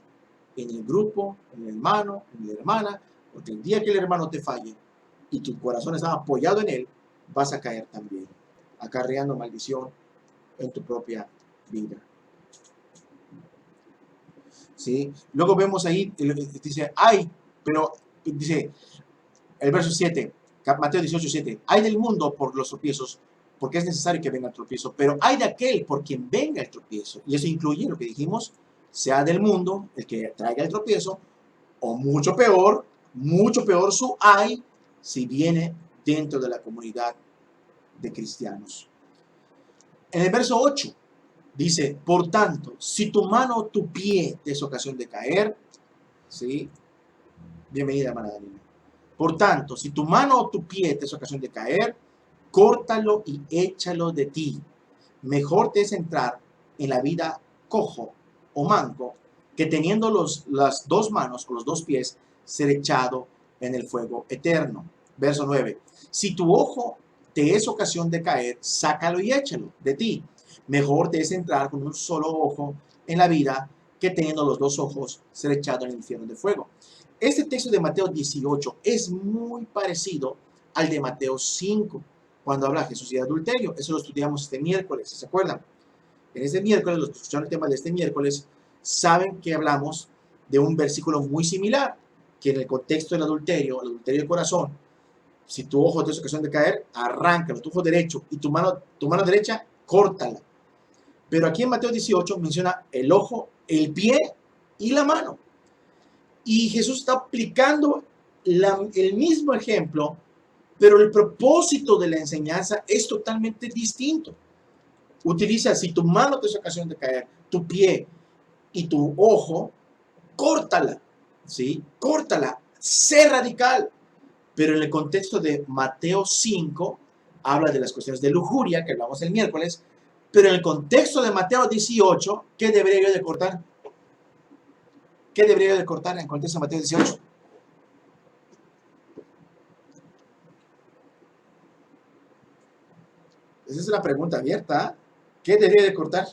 en el grupo, en el hermano, en la hermana, porque el día que el hermano te falle y tu corazón está apoyado en él, vas a caer también, acarreando maldición en tu propia vida. ¿Sí? Luego vemos ahí, dice, pero dice el verso 7, Mateo 18, 7, hay del mundo por los tropiezos, porque es necesario que venga el tropiezo, pero hay de aquel por quien venga el tropiezo. Y eso incluye lo que dijimos, sea del mundo el que traiga el tropiezo, o mucho peor su hay si viene dentro de la comunidad de cristianos. En el verso 8 dice, por tanto, si tu mano o tu pie te es ocasión de caer, ¿sí? Bienvenida, hermana Daniela. Por tanto, si tu mano o tu pie te es ocasión de caer, córtalo y échalo de ti. Mejor te es entrar en la vida cojo o manco que teniendo las dos manos o los dos pies ser echado en el fuego eterno. Verso 9. Si tu ojo te es ocasión de caer, sácalo y échalo de ti. Mejor te es entrar con un solo ojo en la vida que teniendo los dos ojos ser echado en el infierno de fuego. Este texto de Mateo 18 es muy parecido al de Mateo 5, cuando habla Jesús y de adulterio. Eso lo estudiamos este miércoles, ¿se acuerdan? En este miércoles, los que escucharon el tema de este miércoles, saben que hablamos de un versículo muy similar, que en el contexto del adulterio, el adulterio del corazón, si tu ojo te es ocasión de caer, arráncalo, tu ojo derecho, y tu mano derecha, córtala. Pero aquí en Mateo 18 menciona el ojo, el pie y la mano. Y Jesús está aplicando el mismo ejemplo, pero el propósito de la enseñanza es totalmente distinto. Utiliza, si tu mano te es ocasión de caer, tu pie y tu ojo, córtala, ¿sí? Córtala, sé radical. Pero en el contexto de Mateo 5, habla de las cuestiones de lujuria, que hablamos el miércoles, pero en el contexto de Mateo 18, ¿qué debería yo de cortar? ¿Qué debería yo de cortar en el contexto de Mateo 18? Esa es una pregunta abierta. ¿Qué debería de cortar?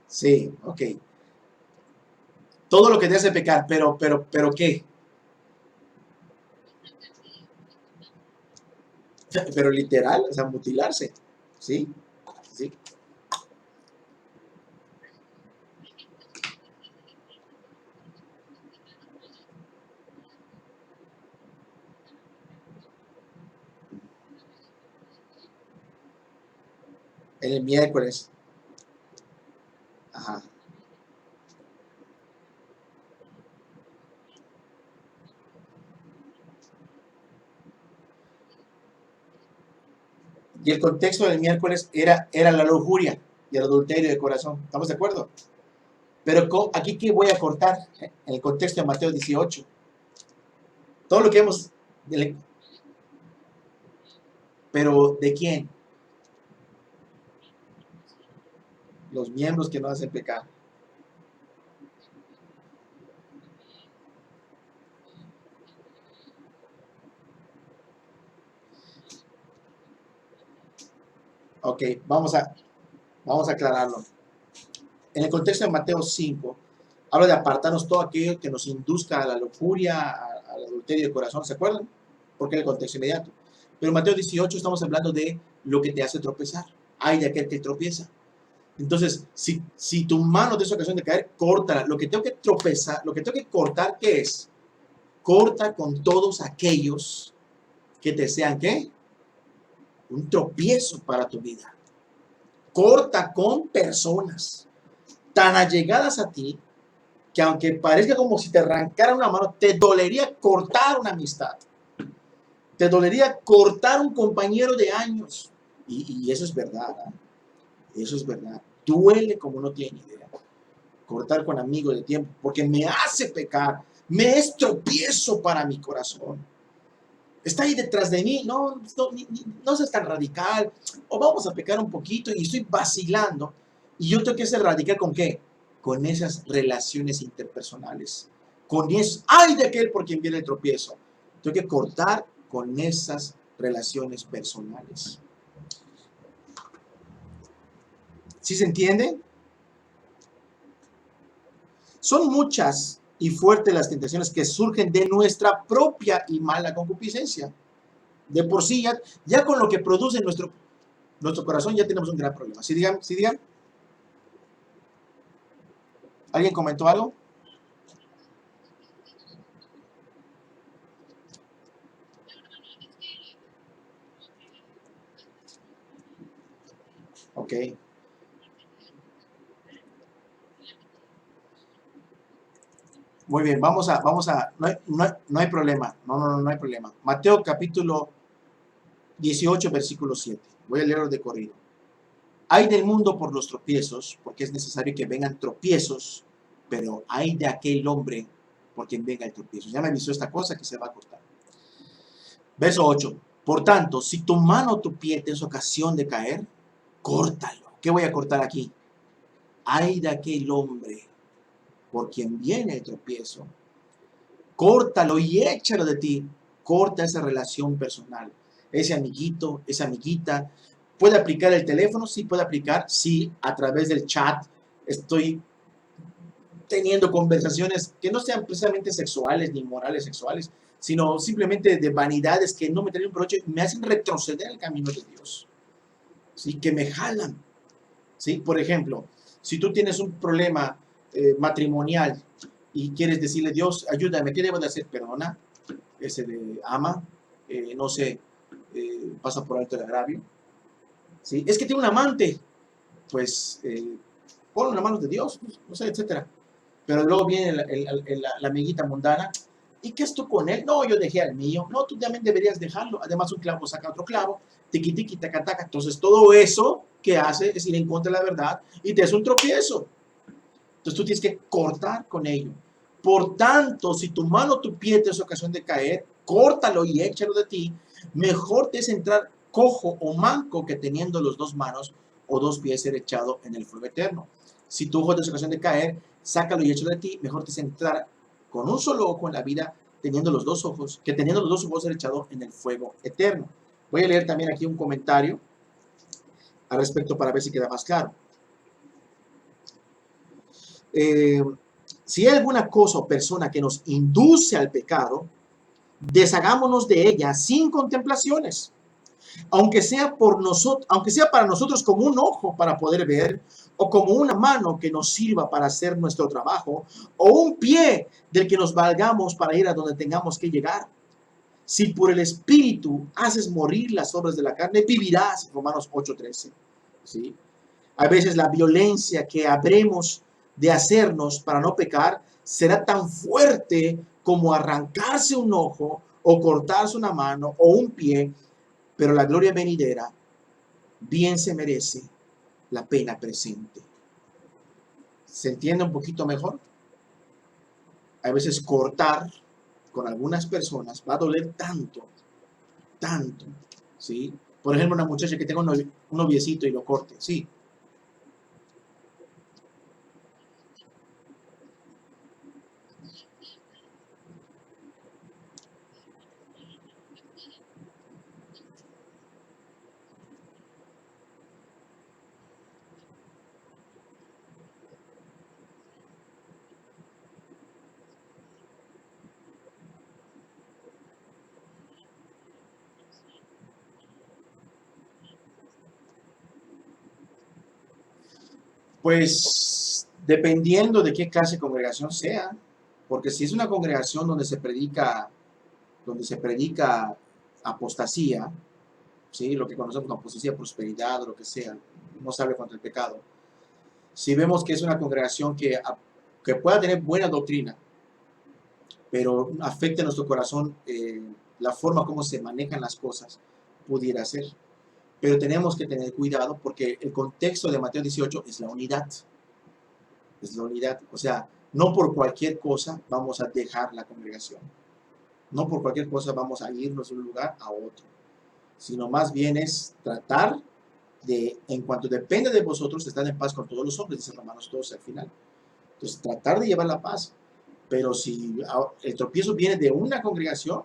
Sí, ok. Todo lo que te hace pecar, pero ¿qué? Pero literal, o sea, mutilarse. ¿Sí? ¿Sí? El miércoles. Ajá. Y el contexto del miércoles era la lujuria y el adulterio de corazón. ¿Estamos de acuerdo? Pero aquí, ¿qué voy a cortar? En el contexto de Mateo 18. Todo lo que hemos... Pero ¿de quién? Los miembros que no hacen pecado. Ok, vamos a aclararlo. En el contexto de Mateo 5, habla de apartarnos todo aquello que nos induzca a la lujuria, al adulterio de corazón, ¿se acuerdan? Porque es el contexto inmediato. Pero en Mateo 18 estamos hablando de lo que te hace tropezar. Ay de aquel que tropieza. Entonces, si tu mano te es ocasión de caer, córtala. Lo que tengo que tropezar, lo que tengo que cortar, ¿qué es? Corta con todos aquellos que te sean, ¿qué? Un tropiezo para tu vida. Corta con personas tan allegadas a ti que aunque parezca como si te arrancaran una mano, te dolería cortar una amistad. Te dolería cortar un compañero de años. Y eso es verdad. Eso es verdad. Duele como no tiene idea. Cortar con amigos de tiempo, porque me hace pecar, me es tropiezo para mi corazón. Está ahí detrás de mí, no seas tan radical, o vamos a pecar un poquito y estoy vacilando. Y yo tengo que ser radical ¿con qué? Con esas relaciones interpersonales. Con eso, ay de aquel por quien viene el tropiezo. Tengo que cortar con esas relaciones personales. ¿Sí se entiende? Son muchas y fuertes las tentaciones que surgen de nuestra propia y mala concupiscencia. De por sí, ya con lo que produce nuestro corazón ya tenemos un gran problema. ¿Sí digan? ¿Sí digan? ¿Alguien comentó algo? Ok. Muy bien, no hay problema. No hay problema. Mateo capítulo 18, versículo 7. Voy a leerlo de corrido. Hay del mundo por los tropiezos, porque es necesario que vengan tropiezos, pero hay de aquel hombre por quien venga el tropiezo. Ya me avisó esta cosa que se va a cortar. Verso 8. Por tanto, si tu mano o tu pie te es ocasión de caer, córtalo. ¿Qué voy a cortar aquí? Hay de aquel hombre por quien viene el tropiezo. Córtalo y échalo de ti. Corta esa relación personal. Ese amiguito, esa amiguita. ¿Puede aplicar el teléfono? Sí, puede aplicar. Sí, a través del chat estoy teniendo conversaciones que no sean precisamente sexuales ni morales sexuales, sino simplemente de vanidades que no me traen un provecho y me hacen retroceder el camino de Dios. ¿Sí? Que me jalan. ¿Sí? Por ejemplo, si tú tienes un problema matrimonial y quieres decirle, Dios, ayúdame, ¿qué debo de hacer? Perdona, ese de ama, no sé, pasa por alto el agravio. ¿Sí? Es que tiene un amante, pues ponlo en las manos de Dios, no sé, etcétera. Pero luego viene la amiguita mundana. ¿Y qué es tú con él? No, yo dejé al mío. No, tú también deberías dejarlo. Además, un clavo saca otro clavo. Tiqui, tiqui, taca, taca. Entonces, todo eso que hace es ir en contra de la verdad y te es un tropiezo. Entonces, tú tienes que cortar con ello. Por tanto, si tu mano o tu pie te es ocasión de caer, córtalo y échalo de ti. Mejor te es entrar cojo o manco que teniendo los dos manos o dos pies ser echado en el fuego eterno. Si tu ojo te es ocasión de caer, sácalo y échalo de ti. Mejor te es entrar con un solo ojo en la vida teniendo los dos ojos, que teniendo los dos ojos ser echado en el fuego eterno. Voy a leer también aquí un comentario al respecto para ver si queda más claro. Eh, si hay alguna cosa o persona que nos induce al pecado, deshagámonos de ella sin contemplaciones. aunque sea por nosotros, aunque sea para nosotros como un ojo para poder ver, o como una mano que nos sirva para hacer nuestro trabajo, o un pie del que nos valgamos para ir a donde tengamos que llegar. Si por el Espíritu haces morir las obras de la carne, vivirás, Romanos 8:13. ¿Sí? A veces la violencia que habremos de hacernos para no pecar será tan fuerte como arrancarse un ojo o cortarse una mano o un pie, pero la gloria venidera bien se merece la pena presente. ¿Se entiende un poquito mejor? A veces cortar con algunas personas va a doler tanto, tanto, ¿sí? Por ejemplo, una muchacha que tenga un noviecito y lo corte, sí. Pues dependiendo de qué clase de congregación sea, porque si es una congregación donde se predica apostasía, ¿sí? Lo que conocemos como apostasía, prosperidad o lo que sea, no sabe contra el pecado. Si vemos que es una congregación que pueda tener buena doctrina, pero afecta a nuestro corazón la forma como se manejan las cosas, pudiera ser. Pero tenemos que tener cuidado porque el contexto de Mateo 18 es la unidad. Es la unidad. O sea, no por cualquier cosa vamos a dejar la congregación. No por cualquier cosa vamos a irnos de un lugar a otro. Sino más bien es tratar de, en cuanto depende de vosotros, estar en paz con todos los hombres, dice Romanos 12 al final. Entonces, tratar de llevar la paz. Pero si el tropiezo viene de una congregación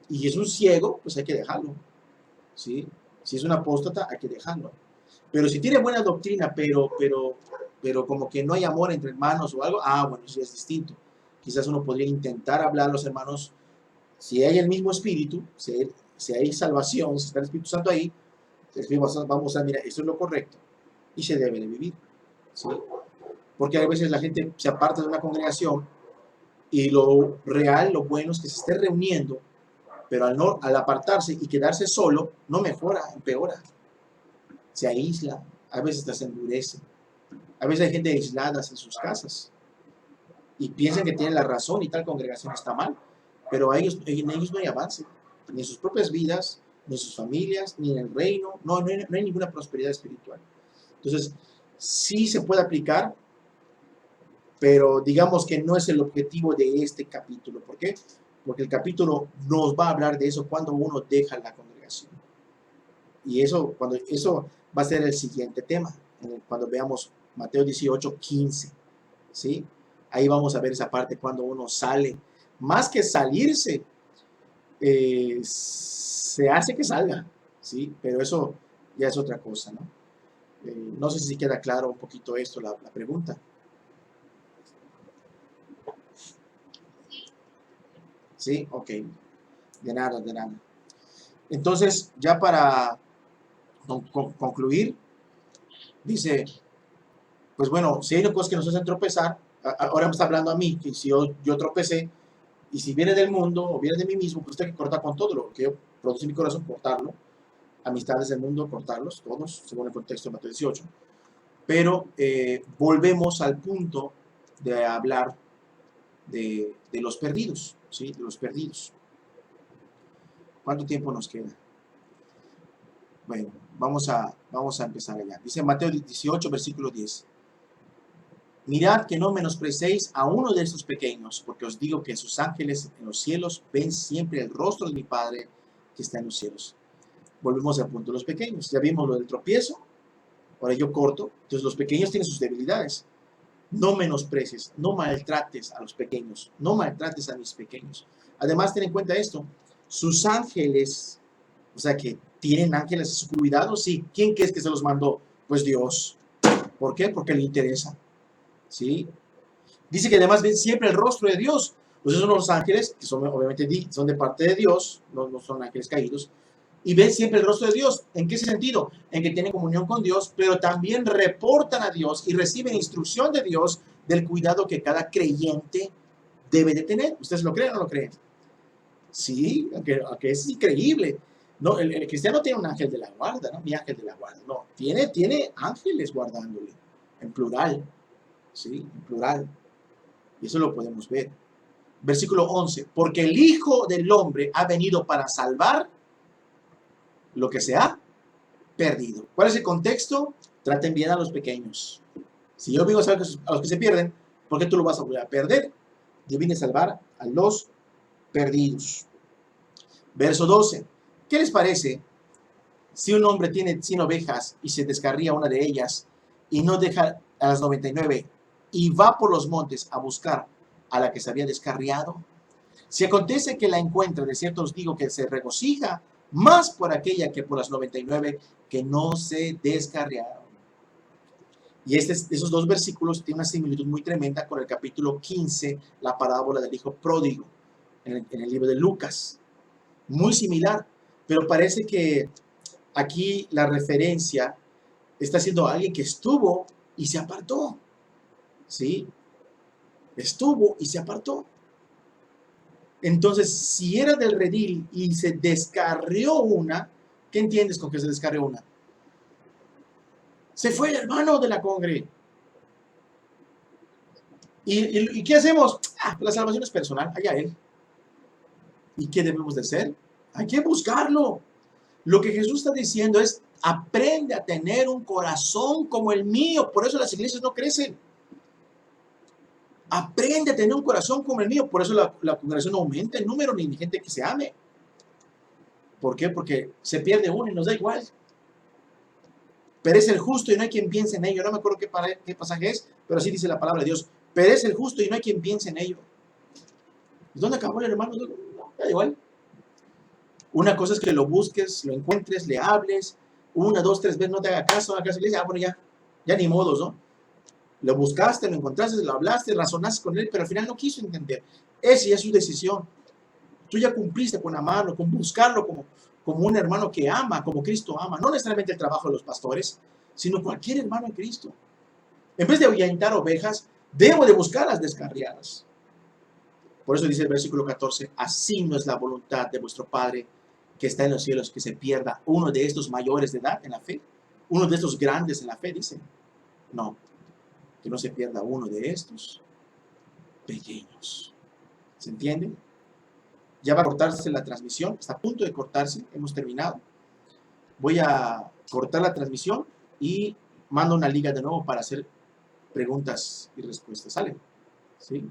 y es un ciego, pues hay que dejarlo. ¿Sí? Si es un apóstata, hay que dejarlo. Pero si tiene buena doctrina, pero como que no hay amor entre hermanos o algo, bueno, eso ya es distinto. Quizás uno podría intentar hablar a los hermanos, si hay el mismo espíritu, si hay salvación, si está el Espíritu Santo ahí, vamos a mirar, esto es lo correcto y se debe de vivir. ¿Sí? Porque a veces la gente se aparta de una congregación y lo real, lo bueno es que se esté reuniendo, pero al apartarse y quedarse solo, no mejora, empeora. Se aísla, a veces hasta se endurece. A veces hay gente aislada en sus casas y piensan que tienen la razón y tal congregación está mal, pero en ellos no hay avance, ni en sus propias vidas, ni en sus familias, ni en el reino, no hay ninguna prosperidad espiritual. Entonces, sí se puede aplicar, pero digamos que no es el objetivo de este capítulo. ¿Por qué? Porque el capítulo nos va a hablar de eso cuando uno deja la congregación. Y eso va a ser el siguiente tema, cuando veamos Mateo 18:15, ¿sí? Ahí vamos a ver esa parte cuando uno sale. Más que salirse, se hace que salga, ¿sí? Pero eso ya es otra cosa, ¿no? No sé si queda claro un poquito esto, la pregunta. ¿Sí? Ok. De nada, de nada. Entonces, ya para concluir, dice, pues bueno, si hay una cosa que nos hacen tropezar, ahora me está hablando a mí, que si yo tropecé, y si viene del mundo o viene de mí mismo, pues tengo que cortar con todo lo que yo produce en mi corazón, cortarlo. Amistades del mundo, cortarlos, todos, según el contexto de Mateo 18. Pero volvemos al punto de hablar de los perdidos, ¿sí? De los perdidos. ¿Cuánto tiempo nos queda? Bueno, vamos a empezar allá. Dice Mateo 18, versículo 10. Mirad que no menosprecéis a uno de estos pequeños, porque os digo que sus ángeles en los cielos ven siempre el rostro de mi Padre que está en los cielos. Volvemos al punto de los pequeños. Ya vimos lo del tropiezo, ahora yo corto. Entonces los pequeños tienen sus debilidades. No menosprecies, no maltrates a los pequeños, no maltrates a mis pequeños. Además, ten en cuenta esto, sus ángeles, o sea que tienen ángeles a su cuidado, sí. ¿Quién crees que se los mandó? Pues Dios. ¿Por qué? Porque le interesa. ¿Sí? Dice que además ven siempre el rostro de Dios. Pues esos son los ángeles, que son obviamente son de parte de Dios, no son ángeles caídos, y ven siempre el rostro de Dios. ¿En qué sentido? En que tienen comunión con Dios, pero también reportan a Dios y reciben instrucción de Dios del cuidado que cada creyente debe de tener. ¿Ustedes lo creen o no lo creen? Sí, aunque es increíble. No, el cristiano tiene un ángel de la guarda, ¿no? Mi ángel de la guarda. No, tiene ángeles guardándole, en plural, ¿sí? En plural. Y eso lo podemos ver. Versículo 11. Porque el Hijo del Hombre ha venido para salvar lo que se ha perdido. ¿Cuál es el contexto? Traten bien a los pequeños. Si yo vengo a salvar a los que se pierden, ¿por qué tú lo vas a volver a perder? Yo vine a salvar a los perdidos. Verso 12. ¿Qué les parece si un hombre tiene 100 ovejas y se descarría una de ellas y no deja a las 99 y va por los montes a buscar a la que se había descarriado? Si acontece que la encuentra, de cierto os digo que se regocija más por aquella que por las 99 que no se descarriaron. Y esos dos versículos tienen una similitud muy tremenda con el capítulo 15, la parábola del hijo pródigo, en el libro de Lucas. Muy similar, pero parece que aquí la referencia está siendo alguien que estuvo y se apartó. ¿Sí? Estuvo y se apartó. Entonces, si era del redil y se descarrió una, ¿qué entiendes con que se descarrió una? Se fue el hermano de la congre. ¿Y qué hacemos? La salvación es personal, allá él. ¿Y qué debemos de hacer? Hay que buscarlo. Lo que Jesús está diciendo es, aprende a tener un corazón como el mío. Por eso las iglesias no crecen. Aprende a tener un corazón como el mío. Por eso la congregación no aumenta el número ni gente que se ame. ¿Por qué? Porque se pierde uno y nos da igual. Perece el justo y no hay quien piense en ello. No me acuerdo qué pasaje es, pero así dice la palabra de Dios. Perece el justo y no hay quien piense en ello. ¿Dónde acabó el hermano? No, da igual. Una cosa es que lo busques, lo encuentres, le hables, 1, 2, 3 veces no te haga caso, y le dices, bueno, ya ni modos, ¿no? Lo buscaste, lo encontraste, lo hablaste, razonaste con él, pero al final no quiso entender. Esa ya es su decisión. Tú ya cumpliste con amarlo, con buscarlo como un hermano que ama, como Cristo ama. No necesariamente el trabajo de los pastores, sino cualquier hermano en Cristo. En vez de ahuyentar ovejas, debo de buscar las descarriadas. Por eso dice el versículo 14, así no es la voluntad de vuestro Padre que está en los cielos, que se pierda uno de estos mayores de edad en la fe, uno de estos grandes en la fe, dice. No, que no se pierda uno de estos pequeños. ¿Se entiende? Ya va a cortarse la transmisión, está a punto de cortarse, hemos terminado. Voy a cortar la transmisión y mando una liga de nuevo para hacer preguntas y respuestas. ¿Sale? ¿Sí?